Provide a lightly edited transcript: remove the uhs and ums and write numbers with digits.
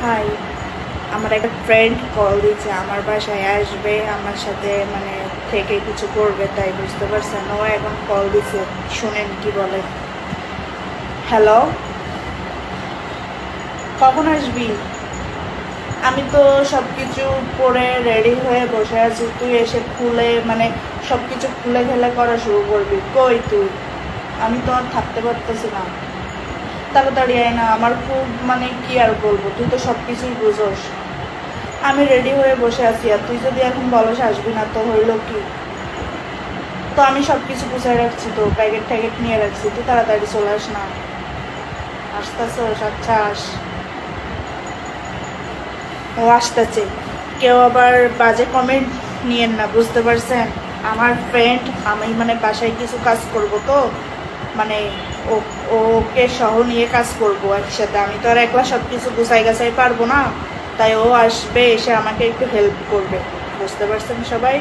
High, আমার একটা friend call দিচ্ছে, আমার বাসায় আসবে, আমার সাথে মানে থেকে কিছু করবে, তাই বুঝতে পারছেন। ও এখন কল দিছে, শুনেন কি বলে। হ্যালো, কখন আসবি? আমি তো সব কিছু পরে রেডি হয়ে বসে আছি, তুই এসে খুলে মানে সব কিছু খুলে খেলে করা শুরু করবি। কই তুই? আমি তো আর থাকতে পারতেছি না, তাড়াতাড়ি আয় না। আমার খুব মানে কি আর বলবো, তুই তো সব কিছুই বুঝোস। আমি রেডি হয়ে বসে আছি, আর তুই যদি এখন বলস আসবি না, তো হইলো কি? তো আমি সব কিছু গুছাই রাখছি, তো প্যাকেট ট্যাকেট নিয়ে রাখছি, তুই তাড়াতাড়ি চলে আস না। আসতেছস? আচ্ছা আস। ও আসতেছে। কেউ আবার বাজে কমেন্ট নিয়েন না, বুঝতে পারছেন। আমার ফ্রেন্ড, আমি মানে বাসায় কিছু কাজ করব তো, মানে ও ওকে সহ নিয়ে কাজ করব একসাথে। আমি তো আর একলা সব কিছু গুছাই গাছাই পারবো না, তাই ও আসবে, এসে আমাকে একটু হেল্প করবে, বুঝতে পারছেন সবাই।